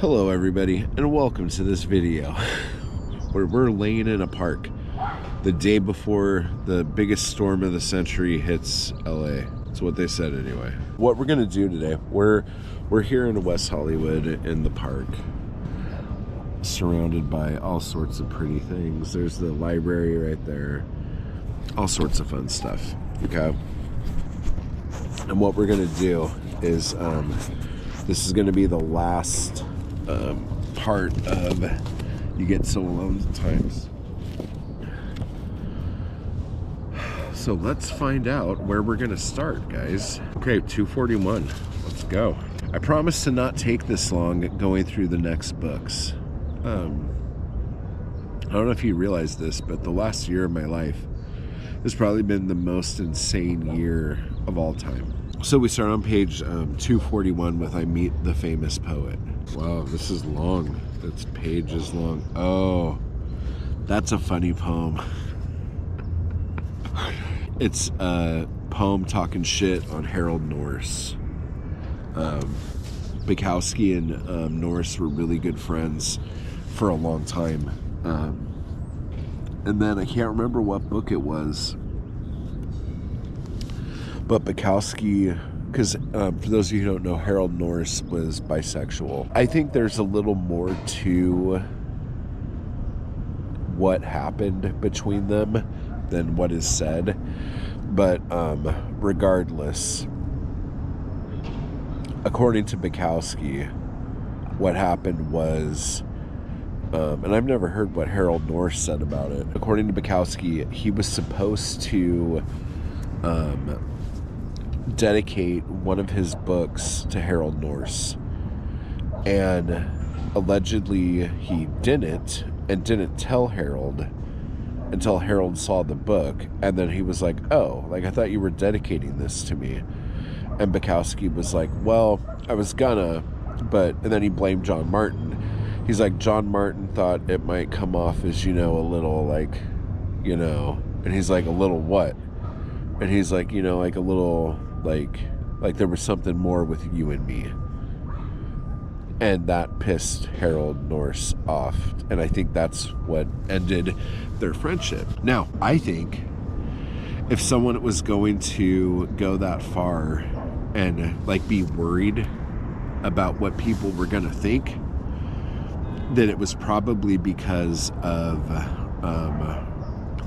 Hello everybody, and welcome to this video where we're laying in a park the day before the biggest storm of the century hits LA. That's what they said anyway. What we're gonna do today, we're here in West Hollywood in the park, surrounded by all sorts of pretty things. There's the library right there, all sorts of fun stuff, okay? And what we're gonna do is, this is gonna be the last part of You Get So Alone Sometimes. So let's find out where we're gonna start, guys. Okay, 241, let's go. I promise to not take this long going through the next books. I don't know if you realize this, but the last year of my life has probably been the most insane year of all time. So we start on page 241 with I Meet the Famous Poet. Wow, this is long. This page is long. Oh, that's a funny poem. It's a poem talking shit on Harold Norse. Bukowski and Norse were really good friends for a long time. And then I can't remember what book it was, but Bukowski, because for those of you who don't know, Harold Norse was bisexual. I think there's a little more to what happened between them than what is said, but regardless, according to Bukowski, what happened was, and I've never heard what Harold Norse said about it. According to Bukowski, he was supposed to dedicate one of his books to Harold Norse, and allegedly he didn't, and didn't tell Harold until Harold saw the book, and then he was like, oh, like, I thought you were dedicating this to me. And Bukowski was like, well, I was gonna, but, and then he blamed John Martin. He's like, John Martin thought it might come off as, you know, a little like, you know, and he's like, a little what? And he's like, you know, like a little, like there was something more with you and me. And that pissed Harold Norse off. And I think that's what ended their friendship. Now, I think if someone was going to go that far and like be worried about what people were going to think, then it was probably because of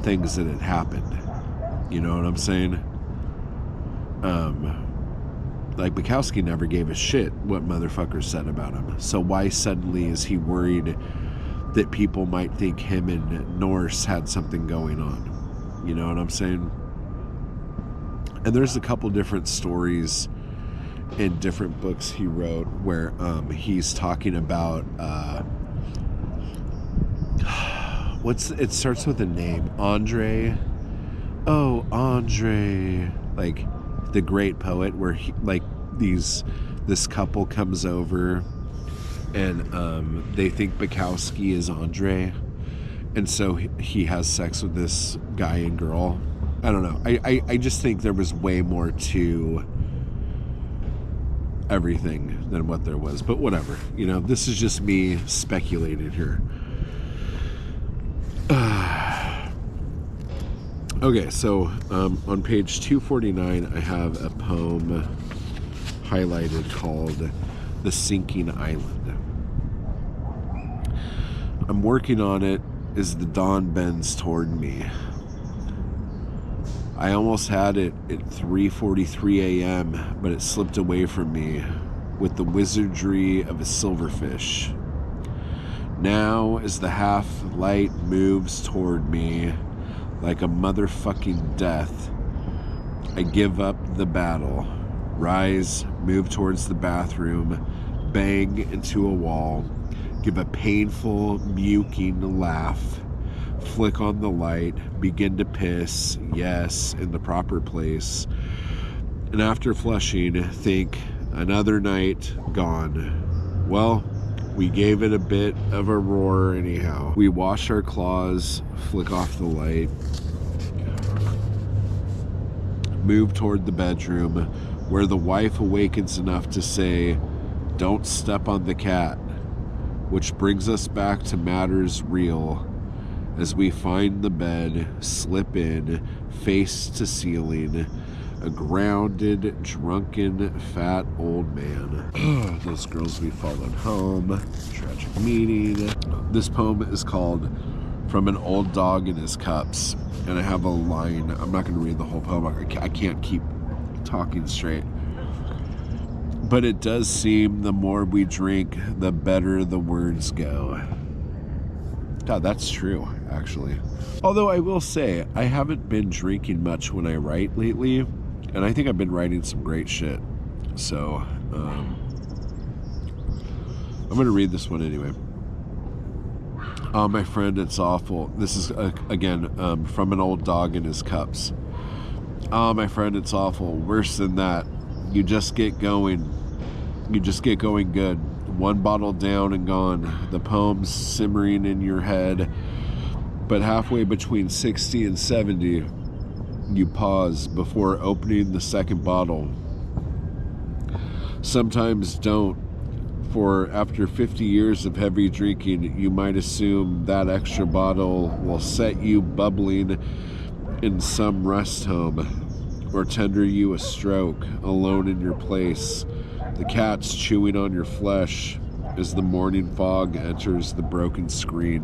things that had happened. You know what I'm saying? Like Bukowski never gave a shit what motherfuckers said about him. So why suddenly is he worried that people might think him and Norse had something going on? You know what I'm saying? And there's a couple different stories in different books he wrote where he's talking about it starts with a name, Andre. Oh, Andre, like the great poet, where he, like, this couple comes over and they think Bukowski is Andre, and so he has sex with this guy and girl. I don't know. I just think there was way more to everything than what there was, but whatever. You know, this is just me speculating here. Okay, so on page 249, I have a poem highlighted called The Sinking Island. I'm working on it as the dawn bends toward me. I almost had it at 3:43 a.m., but it slipped away from me with the wizardry of a silverfish. Now, as the half-light moves toward me, like a motherfucking death, I give up the battle, rise, move towards the bathroom, bang into a wall, give a painful, muking laugh, flick on the light, begin to piss, yes, in the proper place, and after flushing, think, another night gone. Well, we gave it a bit of a roar anyhow. We wash our claws, flick off the light, move toward the bedroom, where the wife awakens enough to say, "Don't step on the cat." which brings us back to matters real as we find the bed, slip in, face to ceiling, a grounded, drunken, fat old man. Those girls we followed home, tragic meeting. This poem is called From an Old Dog in His Cups, and I have a line. I'm not going to read the whole poem. I can't keep talking straight. But it does seem the more we drink, the better the words go. God, that's true, actually. Although I will say, I haven't been drinking much when I write lately, and I think I've been writing some great shit. So, I'm going to read this one anyway. Oh, my friend, it's awful. This is, again, From an Old Dog in His Cups. Oh, my friend, it's awful. Worse than that. You just get going. You just get going good. One bottle down and gone. The poem's simmering in your head. But halfway between 60 and 70, you pause before opening the second bottle. Sometimes don't, for after 50 years of heavy drinking, you might assume that extra bottle will set you bubbling in some rest home, or tender you a stroke, alone in your place, the cats chewing on your flesh as the morning fog enters the broken screen.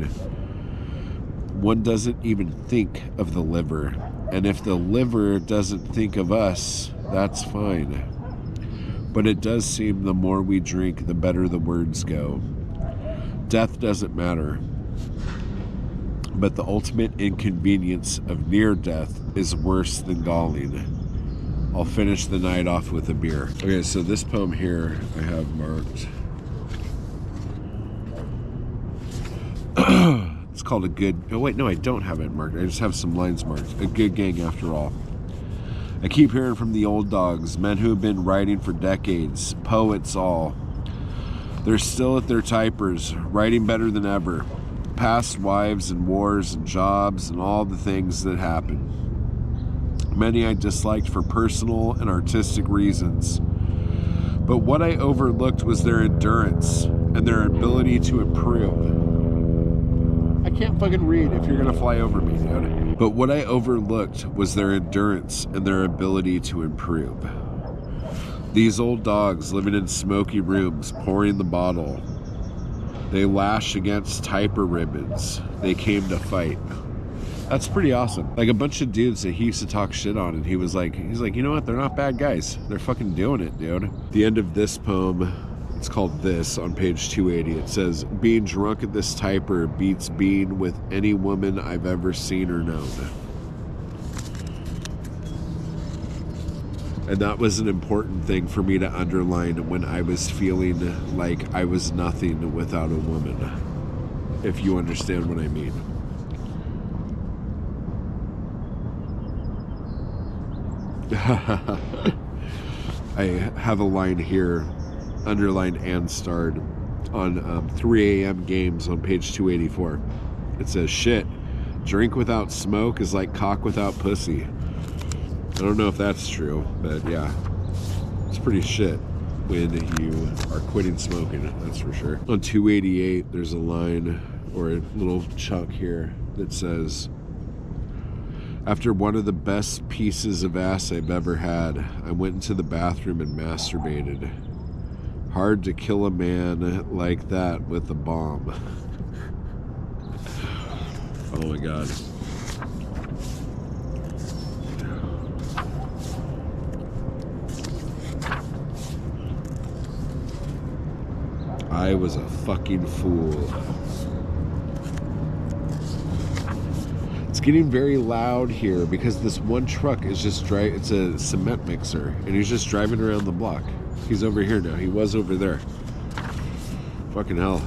One doesn't even think of the liver, and if the liver doesn't think of us, that's fine. But it does seem the more we drink, the better the words go. Death doesn't matter, but the ultimate inconvenience of near death is worse than galling. I'll finish the night off with a beer. Okay, so this poem here I have marked. It's called A Good... Oh, wait, no, I don't have it marked. I just have some lines marked. A good gang after all. I keep hearing from the old dogs, men who have been writing for decades, poets all. They're still at their typers, writing better than ever. Past wives and wars and jobs and all the things that happen. Many I disliked for personal and artistic reasons. But what I overlooked was their endurance and their ability to improve. I can't fucking read if you're gonna fly over me, dude. But what I overlooked was their endurance and their ability to improve. These old dogs living in smoky rooms, pouring the bottle. They lash against typer ribbons. They came to fight. That's pretty awesome. Like a bunch of dudes that he used to talk shit on, and he's like, you know what? They're not bad guys. They're fucking doing it, dude. The end of this poem, it's called This, on page 280. It says, being drunk at this typer beats being with any woman I've ever seen or known. And that was an important thing for me to underline when I was feeling like I was nothing without a woman. If you understand what I mean. I have a line here, underlined and starred, on 3 a.m. games on page 284. It says, shit, drink without smoke is like cock without pussy. I don't know if that's true, but yeah, it's pretty shit when you are quitting smoking, that's for sure. On 288, there's a line, or a little chunk here, that says, after one of the best pieces of ass I've ever had, I went into the bathroom and masturbated. Hard to kill a man like that with a bomb. Oh my God. I was a fucking fool. It's getting very loud here because this one truck is just it's a cement mixer, and he's just driving around the block. He's over here now. He was over there. Fucking hell.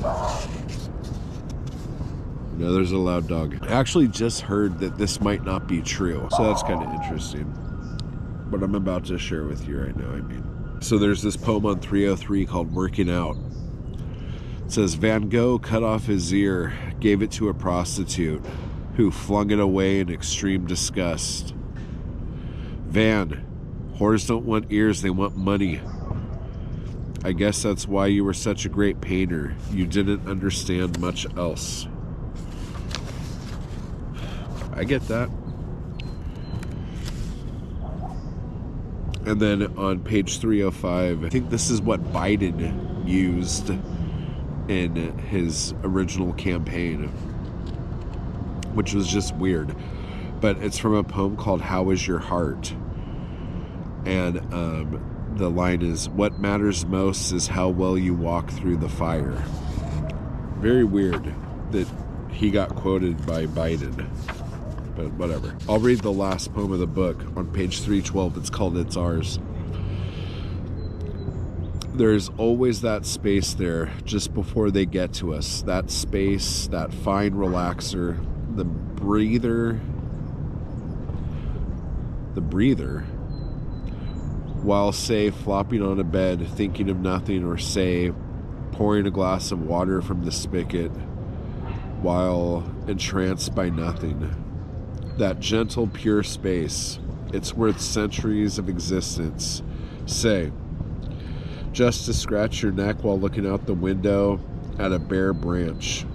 No, there's a loud dog. I actually just heard that this might not be true, so that's kind of interesting. What I'm about to share with you right now, I mean. So there's this poem on 303 called Working Out. It says, Van Gogh cut off his ear, gave it to a prostitute, who flung it away in extreme disgust. Van, whores don't want ears, they want money. I guess that's why you were such a great painter. You didn't understand much else. I get that. And then on page 305, I think this is what Biden used in his original campaign, which was just weird. But it's from a poem called How Is Your Heart? And the line is, what matters most is how well you walk through the fire. Very weird that he got quoted by Biden. But whatever. I'll read the last poem of the book on page 312. It's called It's Ours. There's always that space there just before they get to us. That space, that fine relaxer, the breather, while, say, flopping on a bed, thinking of nothing, or, say, pouring a glass of water from the spigot while entranced by nothing. That gentle, pure space, it's worth centuries of existence. Say, just to scratch your neck while looking out the window at a bare branch.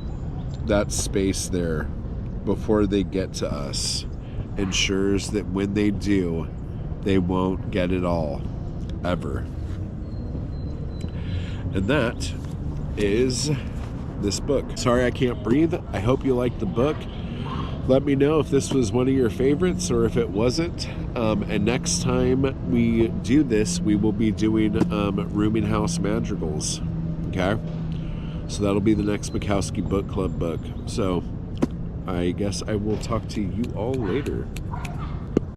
That space there, before they get to us, ensures that when they do, they won't get it all, ever. And that is this book. Sorry I can't breathe. I hope you liked the book. Let me know if this was one of your favorites or if it wasn't. And next time we do this, we will be doing Rooming House Madrigals. Okay? So that'll be the next Bukowski Book Club book. So I guess I will talk to you all later.